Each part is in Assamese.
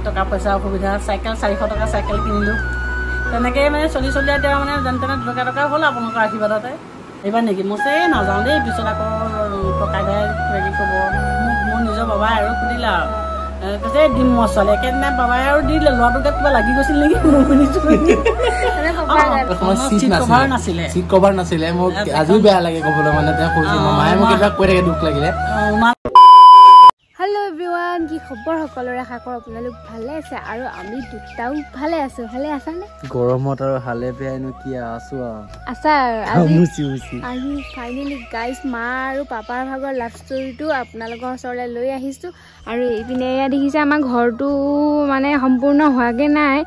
টকা পইচা অসুবিধা চাইকেল 400 টকা চাইকেল কিনিলোঁ তেনেকৈ মানে চলি এতিয়া মানে যেনে তেনে 2 টকা হ'ল আপোনালোকৰ আশীৰ্বাদতে এইবাৰ নেকি মই নাযাওঁ দেই পিছত আকৌ টকা ভাই কিবাকিবি ক'ব মোৰ নিজৰ বাবাই আৰু সুধিলে আৰু কৈছে দিম মই ছোৱালী একেদিনাই বাবাই আৰু দি দিলে ল'ৰাটোক কিবা লাগি গৈছিল নেকি মই শুনিছোঁ চিট কভাৰ নাছিলে মোক আজিও বেয়া লাগে ক'বলৈ মানে তেওঁ কৈছে মায়ে মোক কিবা কৈ থাকে দুখ লাগিলে हेलो एवरीवन की खबर সকলোৰে আশা কৰো আপোনালোক ভালে আছে আৰু আমি দুটাও ভালে আছো ভালে আছা নে গৰমত আৰু হালে বেয়ানো কি আছো আছা আজি ফাইনালি গাইস মা আৰু পাপাৰ ভাগৰ লাভ ষ্টৰীটো আপোনালোকৰ ওচৰলৈ লৈ আহিছো আৰু এইপিনে এয়া দেখিছে আমাৰ ঘৰটো মানে সম্পূৰ্ণ হোৱাগে নাই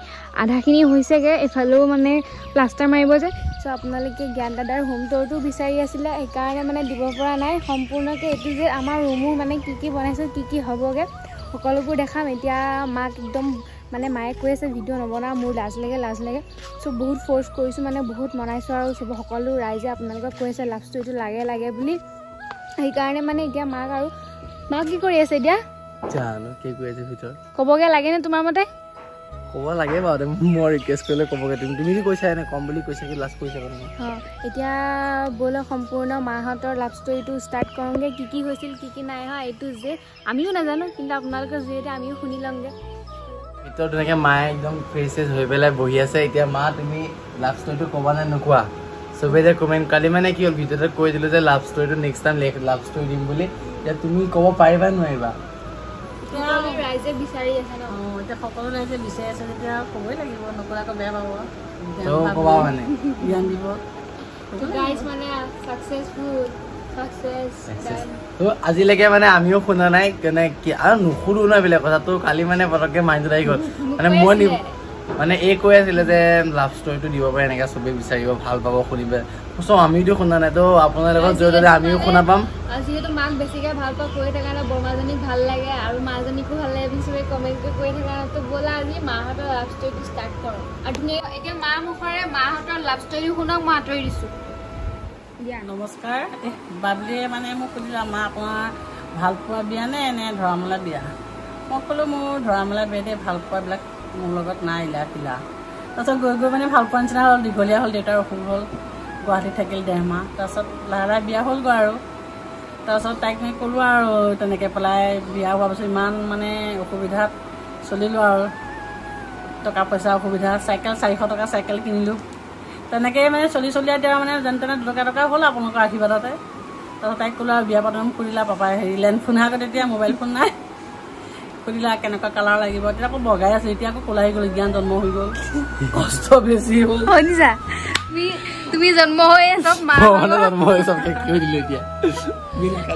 আধাখিনি হৈছেগে এফালেও মানে প্লাষ্টাৰ মাৰিব যে সো আপোনালোকে জ্ঞান দাদাৰ হোম টুৰটো বিচাৰি আছিলে এইকাৰণে মানে দিব পৰা নাই সম্পূৰ্ণকৈ এইটো যে আমাৰ ৰুমো মানে কি বনাইছো কি হ'বগে সকলোবোৰ দেখাম এতিয়া মাক একদম মানে মায়ে কৈ আছে ভিডিঅ' নবনা মোৰ লাজ লাগে সো বহুত ফ'ৰ্চ কৰিছোঁ মানে বহুত মনাইছোঁ আৰু সব সকলো ৰাইজে আপোনালোকক কৈ আছে লাভ ষ্টৰীটো লাগে বুলি সেইকাৰণে মানে এতিয়া মাক কি কৰি আছে এতিয়া জানো কি কৈ আছে ভিতৰত ক'বগে লাগেনে তোমাৰ মতে ক'ব লাগে বাৰু মই ৰিকুৱেষ্ট কৰিলে ক'বগে তুমি কি কৈছা এনে কম বুলি কৈছা কি লাজ কৰিছা এতিয়া ব'লক সম্পূৰ্ণ মাহঁতৰ লাভ ষ্টৰীটো ষ্টাৰ্ট কৰোঁগে কি হৈছিল কি নাই হোৱা এইটো যে আমিও নাজানো কিন্তু আপোনালোকৰ যিহেতু আমিও শুনি লওঁগে ভিতৰত তেনেকৈ মায়ে একদম ফ্ৰেছ হৈ পেলাই বহি আছে এতিয়া মা তুমি লাভ ষ্টৰীটো ক'বা নে নোকোৱা চবে যে কমেণ্ট কালি মানে কি হ'ল ভিডিঅ'তে কৈ দিলোঁ যে লাভ ষ্টৰীটো নেক্সট টাইম লাভ ষ্টৰী দিম বুলি এতিয়া তুমি ক'ব পাৰিবা নোৱাৰিবা ৰাইজে বিচাৰি আছে ন এতিয়া সকলো ৰাইজে বিচাৰি আছে যেতিয়া ক'বই লাগিব নকৰাকৈ বেয়া পাব ক'বা মানে জ্ঞান দিব গাইজ মানে ছাকচেছফুল তো আজিলৈকে মানে আমিও শুনা নাই কেনে কি আৰু নুশুনো ন এইবিলাক কথা তো কালি মানে পটককৈ মাইণ্ডত আহি গ'ল মানে মই মানে এই কৈ আছিলে যে লাভ ষ্টৰীটো দিব পাৰে এনেকৈ চবেই বিচাৰিব ভাল পাব শুনিব চ' আমিতো শুনা নাই তো আপোনালোকৰ জৰিয়তে আমিও শুনা পাম যিহেতু মাক বেছিকৈ ভাল পাওঁ কৈ থকা নাই বৰমাজনীক ভাল লাগে আৰু মাজনীকো ভাল লাগে বুলি চবেই কমেণ্ট কৈ থকা নাই তো ব'লা আমি মাহঁতৰ লাভ ষ্টৰীটো ষ্টাৰ্ট কৰোঁ আৰু ধুনীয়া এতিয়া মাৰ মুখৰে মাহঁতৰ লাভ ষ্টৰী শুনক মই আঁতৰি দিছোঁ নমস্কাৰ বাবলিয়ে মানে মোক সুধিলে মা আপোনাৰ ভালপোৱা বিয়া নে ধৰামলা বিয়া মই ক'লোঁ মোৰ ধৰামলা বিয়াতে ভালপোৱাবিলাক মোৰ লগত নাই ইলা তাৰপিছত গৈ মানে ভালপোৱা নিচিনা হ'ল দীঘলীয়া হ'ল দেউতাৰ অসুখ হ'ল গুৱাহাটীত থাকিল 1.5 মাহ তাৰপিছত লাহে বিয়া হ'লগৈ আৰু তাৰপিছত তাইক মই ক'লোঁ আৰু তেনেকৈ পেলাই বিয়া হোৱাৰ পাছত ইমান মানে অসুবিধাত চলিলোঁ আৰু টকা পইচা অসুবিধা চাইকেল 400 টকা চাইকেল কিনিলোঁ তেনেকৈ মানে চলি এতিয়া মানে যেনে তেনে 2 টকা হ'ল আপোনালোকৰ আশীৰ্বাদতে তাৰপিছত তাইক ক'লোঁ আৰু বিয়া পাতিম সুধিলা পাপাই লেণ্ড ফোন আগত তেতিয়া মোবাইল ফোন নাই সুধিলা কেনেকুৱা কালাৰ লাগিব তেতিয়া আকৌ বগাই আছে এতিয়া আকৌ ক'লা হৈ গ'ল জ্ঞান জন্ম হৈ গ'ল কষ্ট বেছি হ'ল শুনিছা তুমি জন্ম হৈ চব জন্ম হৈ চব শেষ কৰি দিলোঁ এতিয়া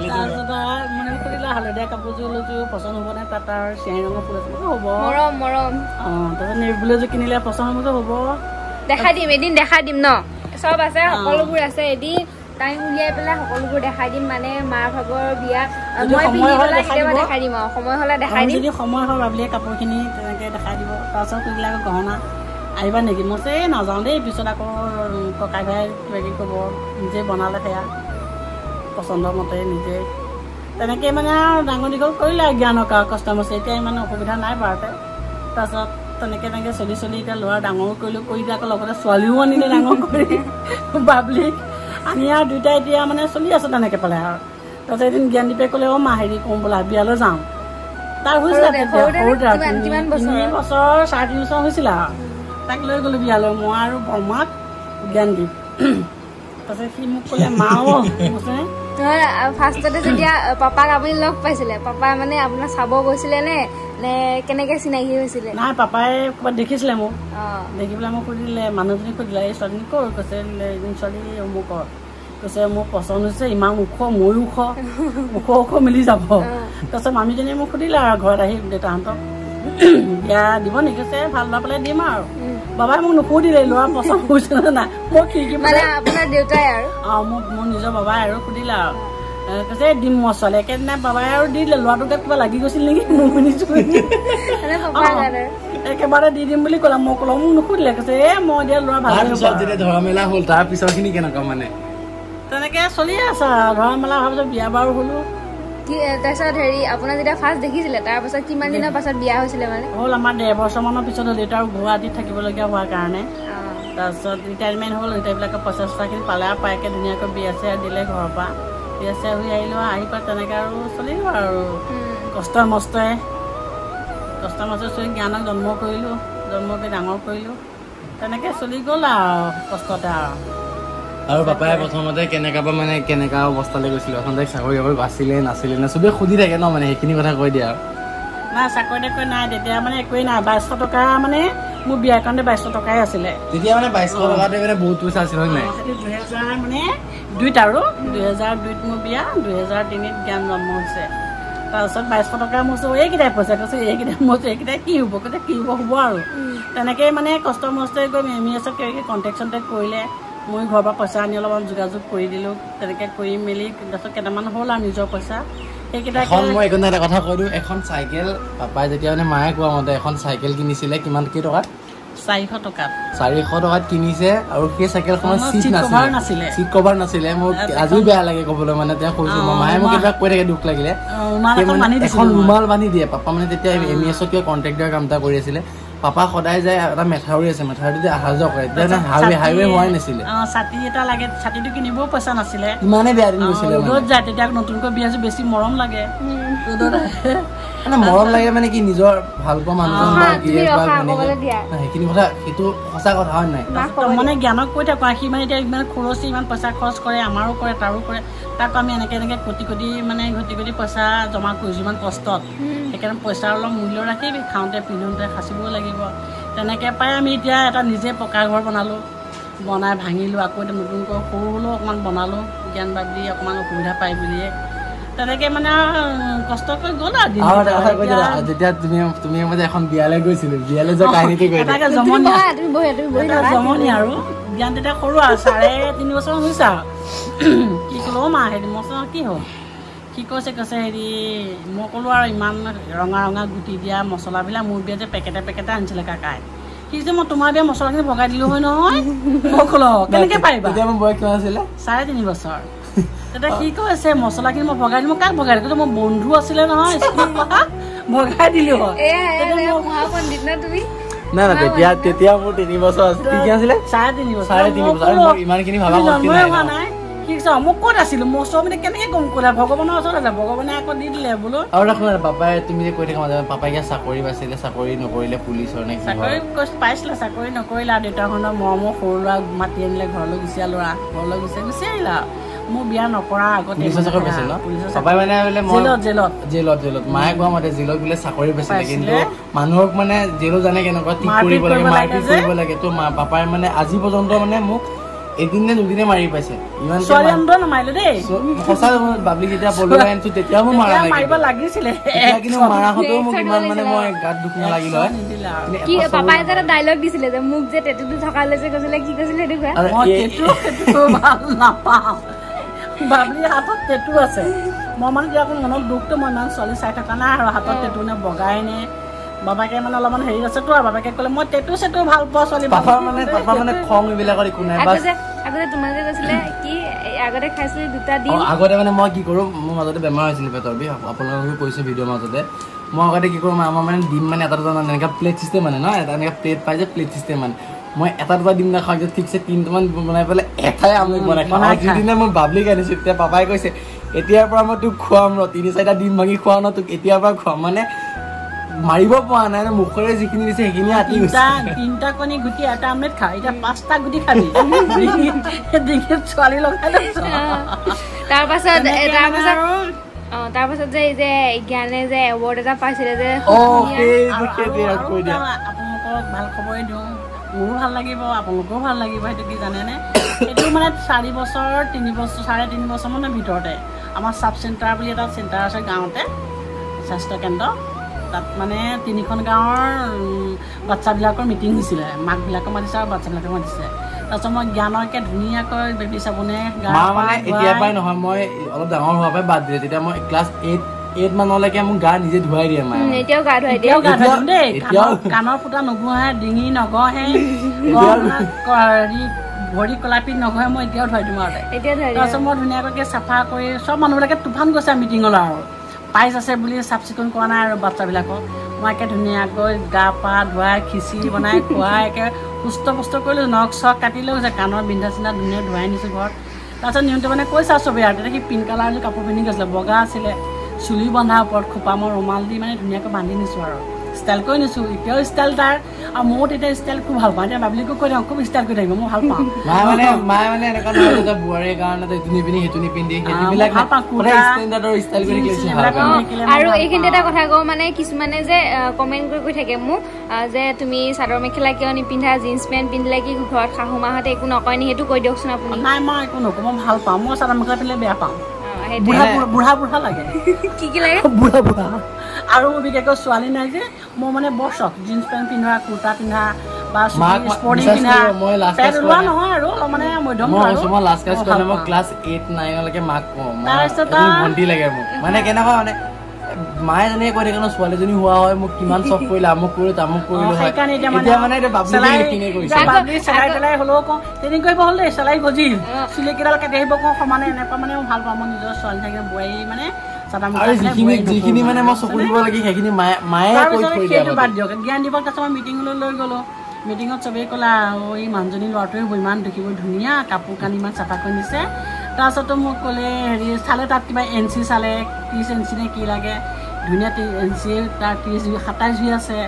তাৰপিছত মানে সুধিলা হালধীয়া কাপোৰযোৰ লৈছোঁ পচন্দ হ'ব নে তাত আৰু চিয়াঁহী ৰঙৰ ফুল আছে হ'ব মৰম তাৰপিছত নেভি এযোৰ কিনিলে পচন্দ হ'ব হ'ব এদিন দেখাই দিম ন চব আছে সকলোবোৰ আছে এদিন টাইম উলিয়াই পেলাই সকলোবোৰ দেখাই দিম মানে মাৰ ভাগৰ বিয়া দেখাই দিম আৰু সময় হ'লে দেখাই দিম যদি সময় হয় বাবলিয়ে কাপোৰখিনি তেনেকৈ দেখাই দিব তাৰপিছত সুধিলে আকৌ গহনা আহিবা নেকি মই নাযাওঁ দেই পিছত আকৌ ককাই ভাই কিবাকিবি ক'ব নিজে বনালে সেয়া পচন্দৰ মতে নিজে তেনেকৈ মানে আৰু ডাঙৰ দীঘল কৰিলে জ্ঞানক আৰু কষ্ট মছে এতিয়া ইমান অসুবিধা নাই বাৰুতে তাৰপিছত তেনেকৈ চলি এতিয়া ল'ৰা ডাঙৰ কৰিলোঁ কৰি দিয়ে আকৌ লগতে ছোৱালীও আনিলে ডাঙৰ কৰি বাবলিক আমি আৰু দুইটাই এতিয়া মানে চলি আছোঁ তেনেকৈ পেলাই আৰু তাৰপিছত এদিন জ্ঞানদীপে ক'লে মা হেৰি কৰোঁ বোলা বিয়ালৈ যাওঁ তাৰ হৈছিলে সৰুতে 3 বছৰ 3.5 বছৰ হৈছিলে আৰু তাক লৈ গ'লোঁ বিয়ালৈ মই আৰু বৰমাক জ্ঞানদীপ তাৰপিছত সি মোক ক'লে মাও ফাৰ্ষ্টতে যেতিয়া পাপাক আপুনি লগ পাইছিলে পাপাই মানে আপোনাক চাব গৈছিলে নে কেনেকৈ চিনাকি হৈছিলে নাই পাপাই ক'ৰবাত দেখিছিলে মোক দেখি পেলাই মোক সুধিলে মানুহজনী সুধিলে এই ছোৱালীজনী ক'ৰ কৈছে এজনী ছোৱালী অমুকৰ কৈছে মোৰ পচন্দ হৈছে ইমান ওখ ময়ো ওখ মিলি যাব তাৰপিছত মামীজনীয়ে মোক সুধিলে আৰু ঘৰত আহি দেউতাহঁতক বিয়া দিব নেকি কৈছে ভাল ল'ৰা পালে দিম আৰু বাবাই মোক নুসুধিলে ল'ৰা পচন্দ কৰিছে নে নাই মই কি আপোনাৰ দেউতাই আৰু মোৰ নিজৰ বাবাই আৰু সুধিলে আৰু কৈছে দিম মই ছোৱালী একেদিনাই বাবাই আৰু দি দিলে ল'ৰাটোক কিবা লাগি গৈছিল নেকি মই শুনিছোঁ একেবাৰে দি দিম বুলি ক'লে মই ক'লো মোক নুসুধিলে কৈছে মই দিয়া ল'ৰা ভাল ধৰা মেলা হ'ল তাৰ পিছৰখিনি কেনেকুৱা মানে তেনেকৈ চলি আছে ধৰা মেলা ভাবিছোঁ বিয়া বাৰু হ'লোঁ তাৰপিছত হেৰি আপোনাৰ যেতিয়া ফাৰ্ষ্ট দেখিছিলে তাৰপাছত কিমান দিনৰ পাছত বিয়া হৈছিলে মানে হ'ল আমাৰ 1.5 বছৰমানৰ পিছত হ'ল দেউতাৰ গুৱাহাটীত থাকিবলগীয়া হোৱাৰ কাৰণে তাৰপিছত ৰিটায়াৰমেণ্ট হ'ল ৰিটায়াৰবিলাকে পইচা-চইচাখিনি পালে আৰু পাইকে ধুনীয়াকৈ বিয়া দিলে ঘৰৰ পৰা বিয়া হৈ আহিলোঁ আহি পাই তেনেকৈ আৰু চলিলোঁ আৰু কষ্টই মষ্টই চলি জ্ঞানক জন্ম কৰিলোঁ জন্ম কৰি ডাঙৰ কৰিলোঁ তেনেকৈ চলি গ'ল আৰু কষ্টতে আৰু পাপাই প্ৰথমতে কেনেকা অৱস্থালৈ গৈছিলে চাকৰি আছিলে নাছিলে নে চবেই সুধি থাকে ন মানে সেইখিনি কথা কৈ দিয়ে আৰু নাই চাকৰি নাই তেতিয়া মানে একোৱেই নাই 2200 টকা মানে মোৰ বিয়াৰ কাৰণে 2200 টকাই আছিলে তেতিয়া মানে 2200 টকাতে মানে বহুত পইচা আছিল হয় নাই 2000 মানে 2ত আৰু 2002ত মোৰ বিয়া 2003ত জ্ঞান জন্ম হৈছে তাৰপিছত 2200 টকা মোৰ এইকেইটাই পইচা কৈছে এইকেইটাই কি হ'ব কৈছে কি হ'ব আৰু তেনেকৈ মানে কষ্ট মষ্টই গৈ MES কণ্টেক্ট কৰিলে মই ঘৰৰ পৰা পইচা আনি অলপমান যোগাযোগ কৰি দিলোঁ তেনেকৈ কৰি মেলি তাৰপিছত কেইটামান হ'ল আৰু নিজৰ পইচা সেইকেইটা মই এটা কথা কৈ দিওঁ এখন চাইকেল পাপাই যেতিয়া মানে মায়ে কোৱা মতে এখন চাইকেল কিনিছিলে কিমান টকাত 400 টকাত কিনিছে আৰু সেই চাইকেলখনৰ চিট কভাৰ নাছিলে মোক আজিও বেয়া লাগে ক'বলৈ মানে তেওঁ কৈছো মায়ে মোক কিবা কৈ থাকে দুখ লাগিলে এখন ৰুমাল বান্ধি দিয়ে পাপা মানে তেতিয়া MES কিয় কণ্ট্ৰেক্টৰ কাম এটা কৰি আছিলে পাপা সদায় যায় এটা মেথাউৰি আছে মেথাউৰিতে অহা যোৱা কৰে তেতিয়া হাইৱে হোৱাই নাছিলে ছাতি এটা লাগে ছাতিটো কিনিবও পইচা নাছিলে ইমানে বেয়া দিন গৈছিলে ৰ'দত যায় তেতিয়া নতুনকৈ বিয়া বেছি মৰম লাগে মানে মৰম লাগে মানে কি নিজৰ ভাল পোৱা মানুহজন সেইখিনি কথা সেইটো সঁচা কথা হয় নাই মানে জ্ঞানক কৈ থাকোঁ সি মানে এতিয়া ইমান খৰচী ইমান পইচা খৰচ কৰে আমাৰো কৰে তাৰো কৰে তাক আমি এনেকৈ কোটি মানে ঘটি পইচা জমা কৰিছোঁ ইমান কষ্টত সেইকাৰণে পইচাৰ অলপ মূল্য ৰাখি খাওঁতে পিন্ধোতে সাঁচিবও লাগিব তেনেকৈ পাই আমি এতিয়া এটা নিজে পকা ঘৰ বনাই ভাঙিলোঁ আকৌ এতিয়া নতুনকৈ সৰু হ'লেও অকণমান বনালোঁ জ্ঞান বাবলি অকণমান অসুবিধা পাই বুলিয়ে তেনেকৈ মানে কষ্ট কৰি গ'ল আৰু যেতিয়া তুমি এখন বিয়ালৈ গৈছিলোঁ বিয়ালৈ যোৱা কাহিনীটো জমনি আৰু জ্ঞান তেতিয়া সৰু আৰু 3.5 বছৰ হৈছে আৰু কি ক'লো মা হেৰি মই কি হ'ল কি কৈছে হেৰি মই ক'লোঁ আৰু ইমান ৰঙা গুটি দিয়া মছলাবিলাক মোৰ বিয়া যে পেকেটে আনিছিলে কাকাই সি যে মই তোমাৰ বিয়া মছলাখিনি ভগাই দিলোঁ হয় নহয় মই ক'লো কেনেকৈ পাৰিবা বয়স কিমান আছিলে 3.5 বছৰ তেতিয়া সি কৈছে মছলাখিনি মই ভগাই দিলোঁ কাক ভগাই দিলোঁ মোৰ বন্ধু আছিলে নহয় ভগাই দিলোঁ নাই তেতিয়া মোৰ 3 বছৰ আছিল কি আছিলে 3.5 বছৰ ইমানখিনি ভাবা নাই মোক ক'ত আছিলো মই চব মানে কেনেকে গম ক'লা ভগৱানৰ ওচৰত আছে ভগৱানে আকৌ দি দিলে বোলো আৰু ৰাখোঁ পাপাই তুমি যে কৈ থাকা মাজে পাপাই চাকৰি পাইছিলে চাকৰি নকৰিলে পুলিচৰ নে চাকৰি পাইছিলে চাকৰি নকৰিলে আৰু দেউতাখনৰ মৰমৰ সৰু ল'ৰা মাতি আনিলে ঘৰলৈ গুচি আহিলা মোৰ বিয়া নকৰা আগতে জেলত মায়ে কোৱা মতে জেলত বোলে চাকৰি পাইছিলে কিন্তু মানুহক মানে জেলত জানে কেনেকুৱা ঠিক কৰিব লাগে মাৰপিট কৰিব লাগে তো পাপাই মানে আজি পৰ্যন্ত মানে মোক এদিন নে দুদিনে মাৰি পাইছে ইমান নামাৰিলো দেই সঁচা বাবলি যেতিয়া পলুৱাই আনিছো তেতিয়াও মোৰ মাৰিব লাগিছিলে কিন্তু মাৰা হতেও মোক ইমান মানে মই গাত দুখ নালাগিল হয় কি পাপাই এটা ডায়লগ দিছিলে যে মোক যে টেটুটো থকালে যে কৈছিলে কি কৈছিলে সেইটো ভাল নাপাওঁ বাবলিৰ হাতত টেটু আছে মই মানে এতিয়া মনত দুখটো মই ইমান ছোৱালী চাই থকা নাই আৰু হাতত টেটু নে বগাই নে বাবাকে মানে অলপমান হেৰি আছেতো আৰু বাবাকে ক'লে মই টেটু চেটু ভাল পাওঁ ছোৱালী পাপা মানে খং এইবিলাকৰ একো নাই আগতে তোমালোকে কৈছিলে কি আগতে খাইছিলি 2টা দিন আগতে মানে মই কি কৰোঁ মোৰ মাজতে বেমাৰ হৈছিল পেটৰ বিষ আপোনালোকে কৈছোঁ ভিডিঅ'ৰ মাজতে মই আগতে কি কৰোঁ আমাৰ মানে ডিম মানে এটা দুটা এনেকুৱা প্লেট চিষ্টেম মানে ন এটা এনেকুৱা প্লেট পাই যে প্লেট চিষ্টেম মানে মই এটা দুটা ডিম নাখাওঁ যে ঠিকছে 3টামান বনাই পেলাই এটাই আমলেট বনাই খাওঁ যিদিনা মই বাবলিক আনিছোঁ তেতিয়া পাপাই কৈছে এতিয়াৰ পৰা মই তোক খুৱাম 3-4টা ডিম ভাঙি খুৱাওঁ ন তোক এতিয়াৰ পৰা খুৱাম মানে মাৰিব পৰা নাই মুখৰে যিখিনি দিছে সেইখিনি আতি গৈছে 3টা কণী গুটি এটা আমলেট খা এতিয়া 5টা গুটি খাবি ডিঙিত ছোৱালী লগাই লৈছ তাৰপাছত যে জ্ঞানে যে এৱাৰ্ড এটা পাইছিলে যে আপোনালোকক ভাল খবৰে দিওঁ মোৰো ভাল লাগিব আপোনালোকেও ভাল লাগিব সেইটো কি জানেনে এইটো মানে 4 বছৰ 3 বছৰ 3.5 বছৰমানৰ ভিতৰতে আমাৰ চাব চেণ্টাৰ বুলি এটা চেণ্টাৰ আছে গাঁৱতে স্বাস্থ্য কেন্দ্ৰ তাত মানে 3খন গাঁৱৰ বাচ্চাবিলাকৰ মিটিং হৈছিলে মাকবিলাকক মাতিছে আৰু বাচ্চাবিলাকক মাতিছে তাৰপিছত মই জ্ঞানকে ধুনীয়াকৈ বেবী চাবোনে মানে এতিয়া পৰাই নহয় মই অলপ ডাঙৰ হোৱাৰ পৰাই বাদ দিলে তেতিয়া মই ক্লাছ 8 মানলৈকে মোক গা নিজে ধুৱাই দিয়ে মায়ে এতিয়াও গা ধুৱাই দেই কাণৰ ফুটা নঘঁহে ডিঙি নঘঁহে ভৰি কলাপি নঘঁহে মই এতিয়াও ধুৱাই দিওঁ আৰু তাৰপিছত মই ধুনীয়াকৈ চাফা কৰি চব মানুহবিলাকে তুফান গৈছে মিটিঙলৈ আৰু পাইছ আছে বুলি চাফ চিকুণ কৰা নাই আৰু বাচ্চাবিলাকক মই একে ধুনীয়াকৈ গা পা ধুৱাই খিচিৰি বনাই খুৱাই একে সুস্থ পুষ্ট কৰিলোঁ নখ চখ কাটি লৈ গৈছে কাণৰ বিন্ধা চিন্ধা ধুনীয়া ধুৱাই নিছোঁ ঘৰত তাৰপিছত নিয়ন্তে মানে কৈছে আৰু চবেই আৰু তেতিয়া সি পিংক কালাৰ যে কাপোৰ পিন্ধি গৈছিলে বগা আছিলে চুলি বন্ধা ওপৰত খোপা মই ৰুমাল দি মানে ধুনীয়াকৈ বান্ধি নিছোঁ আৰু ষ্টাইল কৰি নিছোঁ এতিয়াও ষ্টাইল তাৰ আৰু ময়ো তেতিয়া ষ্টাইল খুব ভাল পাওঁ এতিয়া বাবলিকো কৈ দিওঁ খুব ষ্টাইল কৰি থাকিব মই ভাল পাওঁ মায়ে মানে এনেকুৱা নহয় যে বোৱাৰীৰ কাৰণে ইটো নিপিন্ধি সেইটো নিপিন্ধি সেইবিলাক আৰু এইখিনিতে এটা কথা কওঁ মানে কিছুমানে যে কমেণ্ট কৰি থাকে মোক যে তুমি চাদৰ মেখেলা কিয় নিপিন্ধা জিন্স পেণ্ট পিন্ধিলে কি ঘৰত শাহু মাহঁতে একো নকয় নি সেইটো কৈ দিয়কচোন আপুনি নাই মই একো নকওঁ মই ভাল পাওঁ মই চাদৰ মেখেলা পিন্ধিলে বেয়া পাওঁ বুঢ়া লাগে কি লাগে বুঢ়া আৰু মোৰ বিশেষকৈ ছোৱালী নাই যে মই মানে বৰ চখ জিন্স পেণ্ট পিন্ধা কুৰ্তা পিন্ধা বা স্পৰ্টিং পিন্ধা পেণ্ট ওলোৱা নহয় আৰু মানে মধ্যম ক্লাছ 8-9 লৈকে মাক ভণ্টি লাগে মোক মানে কেনেকুৱা মানে মায়ে যেনেকে কৈ থাকে ন ছোৱালীজনী হোৱা হয় মোক কিমান চখ কৰিলে আমুক কৰিলো তামুক কৰিলো এতিয়া মানে চেলাই পেলাই হ'লেও কওঁ ট্ৰেইনিং কৰিব হ'ল দেই চেলাই গজিল চুলি কেইডাল কাটি আহিব কওঁ সমানে এনেকুৱা মানে মই ভাল পাওঁ মই নিজৰ ছোৱালী থাকে বোৱাৰী মানে যিখিনি মানে মই চকু দিব লাগে সেইখিনি মায়ে সেইটো বাদ দিয়ক জ্ঞান দিৱস তাৰপিছত মই মিটিঙলৈ লৈ গ'লো মিটিঙত চবেই ক'লা এই মানুহজনী ল'ৰাটোৱে ইমান দেখিব ধুনীয়া কাপোৰ কানি ইমান চাফা কৰি নিছে তাৰপিছতো মোক ক'লে হেৰি চালে তাত কিবা NC চালে 30 NC নে কি লাগে ধুনীয়া NC তাৰ 27 আছে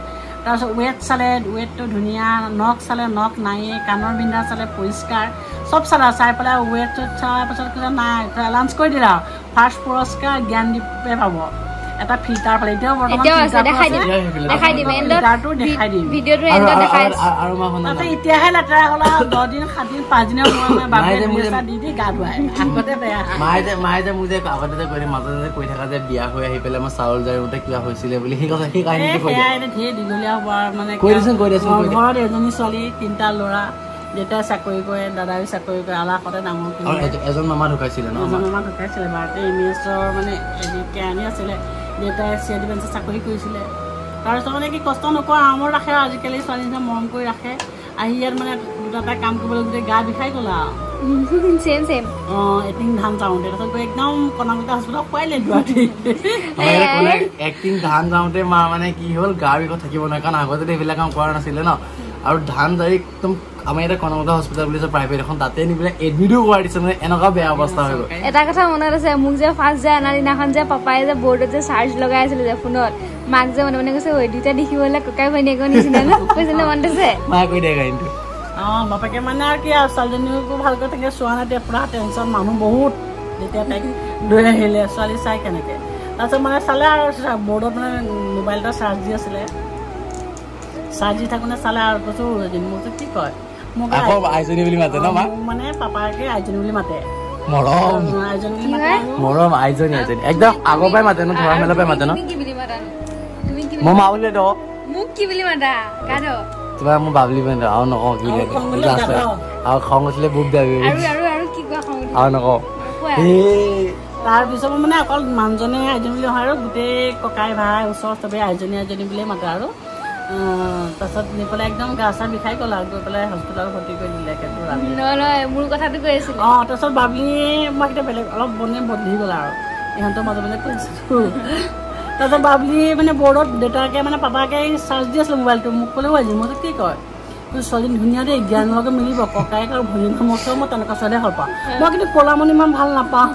তাৰপিছত ৱেট চালে ৱেটটো ধুনীয়া নখ চালে নখ নায়ে কাণৰ বিন্ধা চালে পৰিষ্কাৰ চব চালে চাই পেলাই ৱেটটো চাই পাছত কৈছে নাই এলাউন্স কৰি দিলে আৰু ফাৰ্ষ্ট পুৰস্কাৰ জ্ঞানদীপে পাব এটা ফিল্টাৰ পালে এতিয়াও বৰ্তমান এতিয়াহে লেতেৰা হ'ল 10 দিন 7 দিন 5 দিনৰ মূৰে দি গা ধুৱাই আগতে বেয়া মায়ে যে মোক যে আগতে কৈ মাজতে কৈ থকা যে বিয়া হৈ আহি পেলাই মই চাউল জাৰি মতে কিবা হৈছিলে বুলি সেই কথা সেই কাহিনীটো কৈ দিয়ে ধেৰ দীঘলীয়া হোৱাৰ মানে কৈ দিছোন ঘৰত এজনী ছোৱালী 3টা ল'ৰা দেউতাই চাকৰি কৰে দাদাই চাকৰি কৰে আলাসতে ডাঙৰ এজন মামা ঢুকাইছিলে ন এজন মামা ঢুকাইছিলে বাৰতে ইমেজৰ মানে কেৰাণী আছিলে দেউতাই CID বেঞ্চত চাকৰি কৰিছিলে তাৰপিছত মানে কি কষ্ট নকৰা আমৰ ৰাখে আজিকালি ছোৱালী নিচিনা মৰম কৰি ৰাখে আহি ইয়াত মানে দুটা কাম কৰিবলৈ গোটেই গা বিষাই গ'ল আৰু এক্টিং ধান যাওঁতে তাৰপিছত গৈ একদম কণাকটা হস্পিটেলত খুৱাইলে দুৱাটি এক্টিং ধান যাওঁতে মা মানে কি হ'ল গা বিষত থাকিব নোৱাৰে কাৰণ আগতে এইবিলাক কাম কৰা নাছিলে ন আৰু ধান যাই একদম আমাৰ ইয়াতে কনকলতা হস্পিটেল বুলি যে প্ৰাইভেট এখন তাতে নি পেলাই এডমিটো কৰাই দিছে মানে এনেকুৱা বেয়া অৱস্থা হৈ গ'ল এটা কথা মনত আছে মোক যে ফাৰ্ষ্ট যে আনা দিনাখন যে পাপাই যে বৰ্ডত যে চাৰ্জ লগাই আছিলে যে ফোনত মাক যে মনে কৈছে ঐ দুটা দেখিবলৈ ককাই ভনীয়েকৰ নিচিনা ন কৈছিলে মনত আছে মায়ে কৈ দিয়ে কিন্তু বাপেকে মানে আৰু কি আৰু ছোৱালীজনীকো ভালকৈ থাকে চোৱা নাই পুৰা টেনশ্যন মানুহ বহুত যেতিয়া তাইক লৈ আহিলে ছোৱালী চাই কেনেকৈ তাৰপিছত মানে চালে আৰু বৰ্ডত মানে মোবাইল এটা চাৰ্জ দি আছিলে চাৰ্জ দি থাকোঁতে চালে আৰু কৈছোঁ মোক কি কয় মোক আইজনী বুলি মাতে ন মানে পাপাকে আইজনী বুলি মাতে মৰম আইজনী একদম আগৰ পৰাই মাতে ন ধৰা মেলা পৰাই মাতে ন মই মা বুলি দ মোক কি বুলি মাতা কিবা মই বাবলি পেন আৰু নকওঁ কি আৰু খং উঠিলে বুক দাবি আৰু নকওঁ তাৰপিছত মানে অকল মানুহজনে আইজনী বুলি নহয় আৰু গোটেই ককাই ভাই ওচৰ চবেই আইজনী বুলিয়ে মাতে আৰু তাৰপিছত নি পেলাই একদম গা চা বিষাই গ'ল আৰু গৈ পেলাই হস্পিটেলত ভৰ্তি কৰি দিলে মোৰ কথাটো কৈ আছিল তাৰপিছত বাবলি মই এতিয়া বেলেগ অলপ বদলি গ'ল আৰু ইহঁতৰ মাজে মাজে কৈছিলোঁ তাৰপিছত বাবলি মানে বৰ্ডত দেউতাকে মানে পাপাকে চাৰ্জ দি আছিলে মোবাইলটো মোক ক'লেও আজি মই কি কয় ছোৱালী ধুনীয়া দেই জ্ঞানৰ লগত মিলিব ককায়েক আৰু ভনীয়েক মতেও মই তেনেকুৱা ছোৱালীয়ে ভাল পাওঁ মই কিন্তু ক'লামণি ইমান ভাল নাপাওঁ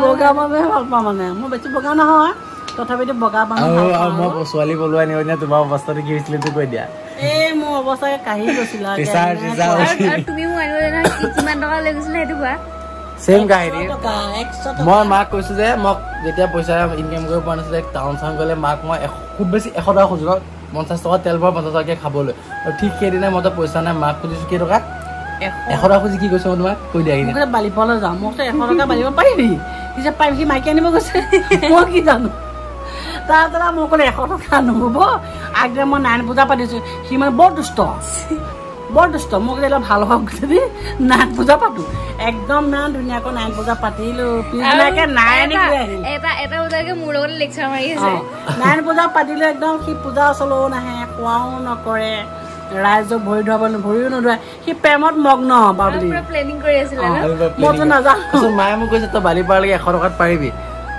বগা মানুহে ভাল পাওঁ মানে মই বেছি বগা নহয় তথাপিতো বগা মানুহ ছোৱালী পলোৱাই নিয়ে তোমাৰ অৱস্থাটো কি হৈছিলে তো কৈ দিয়া এই মোৰ অৱস্থাকে কাহি গৈছিলে চেম কাহিনী মই মাক কৈছো যে মোক যেতিয়া পইচা ইনকাম কৰিব পৰা নাছিলে টাউন চাউন গ'লে মাক মই খুব বেছি 100 টকা খুজিব 50 টকা তেল ভৰাই 50 টকাকৈ খাবলৈ আৰু ঠিক সেইদিনাই মই পইচা নাই মাক খুজিছো কেই টকা 100 টকা খুজি কি কৈছো মই তোমাক কৈ দিয়া বালিপাবলৈ যাওঁ মই 100 টকা বালিব পাৰিবি পিছে পাৰিবি সি মাইকী আনিব গৈছে মই কি জানো তাৰ দ্বাৰা মই ক'লে 100 টকা নহ'ব আগদিনা মই 9 পূজা পাতিছোঁ সি মানে বৰ দুষ্ট মোক যে ভাল হওক যদি 9 পূজা পাতোঁ একদম ইমান ধুনীয়াকৈ 9 পূজা পাতিলোঁ পিছদিনাকৈ 9 পূজা পাতিলোঁ একদম সি পূজা ওচৰলৈও নাহে খোৱাও নকৰে ৰাইজক ভৰি ধুৱাব ভৰিও নোধুৱাই সি প্ৰেমত মগ্ন বাবলি মইতো নাজানো মায়ে মোক কৈছে তই বালিপাৰালৈকে 100 টকাত পাৰিবি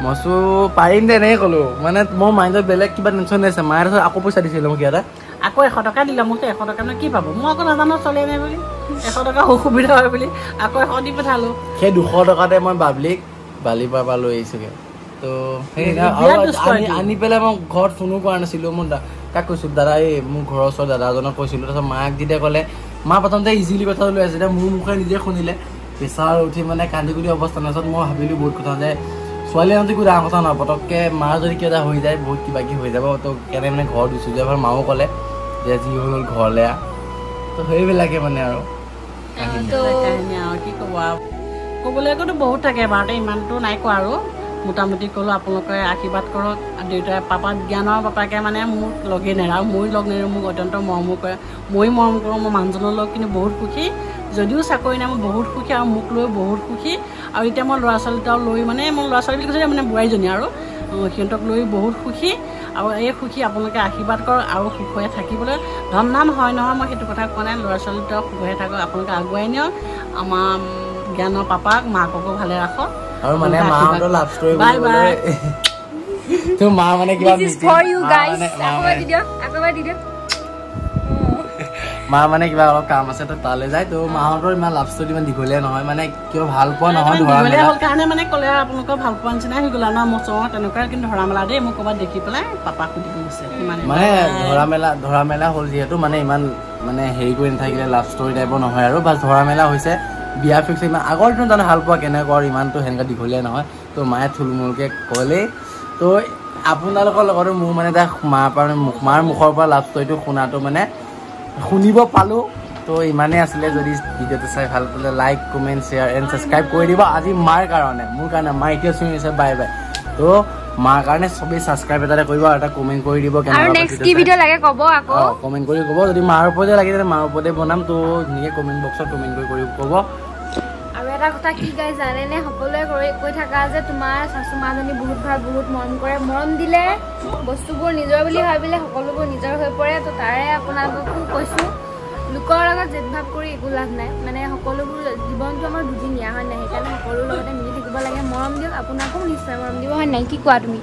মইছো পাৰিম দে এনেকৈ ক'লো মানে মোৰ মাইণ্ডত বেলেগ কিবা টেনশ্যন নাই আছে মায়ে তাৰপিছত আকৌ পইচা দিছিলে মোক ইয়াতে আকৌ 100 টকা দিলে মোক 100 টকা কি পাব মই আকৌ নাজানো চলে নাই বুলি 100 টকা অসুবিধা হয় বুলি আকৌ 100 দি পঠালো সেই 200 টকাতে মই বাবলিক বালিপাৰ পৰা লৈ আহিছোগে তো আনি পেলাই মই ঘৰত ফোনো কৰা নাছিলো মই কাক কৈছো দাদা এই মোৰ ঘৰৰ ওচৰৰ দাদাজনক কৈছিলো তাৰপিছত মাক যেতিয়া ক'লে মা প্ৰথমতে ইজিলি কথাটো লৈ আছে এতিয়া মোৰ মুখে নিজে শুনিলে প্ৰেছাৰ উঠি মানে কান্দি কুটি অৱস্থা নাছত মই ভাবিলো বহুত কথা যে ছোৱালী এজনী একো ডাঙৰ কথা নহয় পটককৈ মাৰ যদি কিবা এটা হৈ যায় বহুত কিবা কিবি হৈ যাব তো কেনে মানে ঘৰত দিছোঁ যে এবাৰ মাও ক'লে যে যি হৈ গ'ল ঘৰলৈ আহ তো সেইবিলাকে মানে আৰু কাহিনী আৰু কি ক'ব আৰু ক'বলৈতো বহুত থাকে বাৰতে ইমানটো নাই কোৱা আৰু মোটামুটি ক'লোঁ আপোনালোকে আশীৰ্বাদ কৰক দেউতাই পাপা জ্ঞানৰ বাপাকে মানে মোক লগেই নেৰে আৰু মই লগ নেৰোঁ মোক অত্যন্ত মৰমো কৰে মই মৰম কৰোঁ মই মানুহজনৰ লগ কিন্তু বহুত সুখী যদিও চাকৰি নাই মই বহুত সুখী আৰু মোক লৈ বহুত সুখী আৰু এতিয়া মই ল'ৰা ছোৱালীটাও লৈ মানে মোৰ ল'ৰা ছোৱালী বুলি কৈছে মানে বোৱাৰীজনী আৰু সিহঁতক লৈ বহুত সুখী আৰু এই সুখী আপোনালোকে আশীৰ্বাদ কৰক আৰু সুখে থাকিবলৈ ধন ধাম হয় নহয় মই সেইটো কথা কোৱা নাই ল'ৰা ছোৱালীটাও সুখে থাকক আপোনালোকে আগুৱাই নিয়ক আমাৰ জ্ঞানৰ পাপাক মাককো ভালে ৰাখক আৰু মানে মাহঁতৰ লাভ ষ্টৰী বাই বাই তো মা মানে কিবা মা মানে কিবা অলপ কাম আছে তো তালৈ যায় তো মাহঁতৰ ইমান লাভ ষ্টৰী ইমান দীঘলীয়া নহয় মানে কিবা ভাল পোৱা নহয় দীঘলীয়া হ'ল কাৰণে মানে ক'লে আপোনালোকৰ ভাল পোৱা নিচিনাই হৈ গ'ল আৰু মই চওঁ তেনেকুৱা কিন্তু ধৰা মেলা দেই মোক ক'ৰবাত দেখি পেলাই পাপাক সুধি গৈছে মানে ধৰা মেলা হ'ল যিহেতু মানে ইমান মানে হেৰি কৰি নাথাকিলে লাভ ষ্টৰী টাইপৰ নহয় আৰু বাছ ধৰা মেলা হৈছে বিয়া ফিক্স ইমান আগৰ দিনত জানো ভাল পোৱা কেনেকুৱা আৰু ইমানটো সেনেকুৱা দীঘলীয়া নহয় তো মায়ে থুলমূলকৈ ক'লেই তো আপোনালোকৰ লগতো মোৰ মানে তাক মাৰ মুখৰ পৰা লাভ ষ্টৰীটো শুনাটো মানে শুনিব পালোঁ তো ইমানেই আছিলে যদি ভিডিঅ'টো চাই ভাল পালে like comment share and subscribe কৰি দিব আজি মাৰ কাৰণে মোৰ কাৰণে মা এতিয়া চুই আছে বাই বাই তো মাৰ কাৰণে চবেই ছাবস্ক্ৰাইব এটা কৰিব আৰু এটা কমেণ্ট কৰি দিব কমেণ্ট কৰি ক'ব যদি মাৰ ওপৰতে লাগে তেতিয়া মাৰ ওপৰতে বনাম তো ধুনীয়াকৈ কমেণ্ট বক্সত কমেণ্ট কৰি ক'ব আৰু এটা কথা কি গাই জানেনে সকলোৱে কৈ থাকা যে তোমাৰ শাশু মাজনী বহুত ভাল বহুত মৰম কৰে মৰম দিলে বস্তুবোৰ নিজৰ বুলি ভাবিলে সকলোবোৰ নিজৰ হৈ পৰে তো তাৰে আপোনালোককো কৈছোঁ লোকৰ লগত জেদভাৱ কৰি একো লাভ নাই মানে সকলোবোৰ জীৱনটো আমাৰ দুদিনীয়া হয় নাই সেইকাৰণে সকলোৰ লগতে মিলি থাকিব লাগে মৰম দিয়ক আপোনাকো নিশ্চয় মৰম দিব হয় নাই কি কোৱা তুমি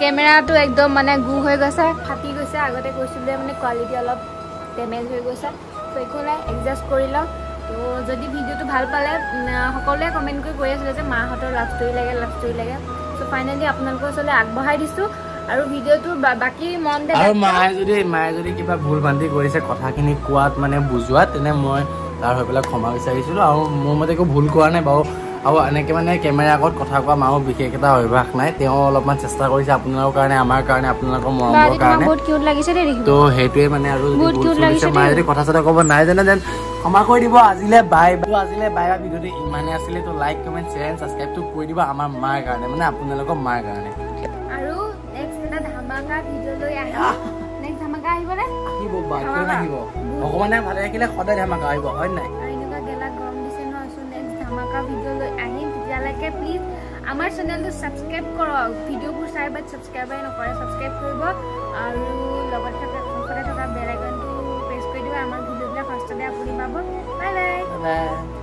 কেমেৰাটো একদম মানে গু হৈ গৈছে ফাটি গৈছে আগতে কৈছিলোঁ মানে কোৱালিটি অলপ ডেমেজ হৈ গৈছে তো একো নাই এডজাষ্ট কৰি লওক তো যদি ভিডিঅ'টো ভাল পালে সকলোৱে কমেণ্ট কৰি কৈ আছিলে যে মাহঁতৰ লাভ ষ্টৰী লাগে তো ফাইনেলি আপোনালোকৰ ওচৰলৈ আগবঢ়াই দিছোঁ আৰু ভিডিঅ'টো বাকী মন দে আৰু মায়ে যদি কিবা ভুল ভ্ৰান্তি কৰিছে কথাখিনি কোৱাত মানে বুজোৱাত তেনে মই তাৰ হৈ পেলাই ক্ষমা বিচাৰিছিলোঁ আৰু মোৰ মতে একো ভুল কৰা নাই বাৰু আৰু এনেকৈ মানে কেমেৰা আগত কথা কোৱা মাও বিশেষ এটা অভ্যাস নাই তেওঁ অলপমান চেষ্টা কৰিছে আপোনালোকৰ কাৰণে আমাৰ কাৰণে আপোনালোকৰ মৰমৰ কাৰণে তো সেইটোৱে মানে আৰু মায়ে যদি কথা চথা ক'ব নাই জানে যেন ক্ষমা কৰি দিব আজিলে বাই বাই ভিডিঅ'টো ইমানেই আছিলে তো লাইক কমেণ্ট শ্বেয়াৰ এণ্ড ছাবস্ক্ৰাইবটো কৰি দিব আমাৰ মাৰ কাৰণে মানে আপোনালোকৰ মাৰ কাৰণে আৰু নেক্সট এটা ধামাকা ভিডিঅ' লৈ নেক্সট ধামাকা আহিবনে আহিব বা কিয় নাহিব ভগৱানে ভালে ৰাখিলে সদায় ধামাকা আহিব হয় নাই এনেকুৱা গেলা গৰম দিছে ন চ' নেক্সট ধামাকা ভিডিঅ' লৈ আহিম তেতিয়ালৈকে প্লিজ আমাৰ চেনেলটো ছাবস্ক্ৰাইব কৰক ভিডিঅ'বোৰ চাই বাট ছাবস্ক্ৰাইবাৰ নকৰে ছাবস্ক্ৰাইব কৰিব আৰু লগতে থকা বেল আইকনটো প্ৰেছ কৰি দিব আমাৰ ভিডিঅ'বিলাক ফাৰ্ষ্টতে আপুনি পাব বাই বাই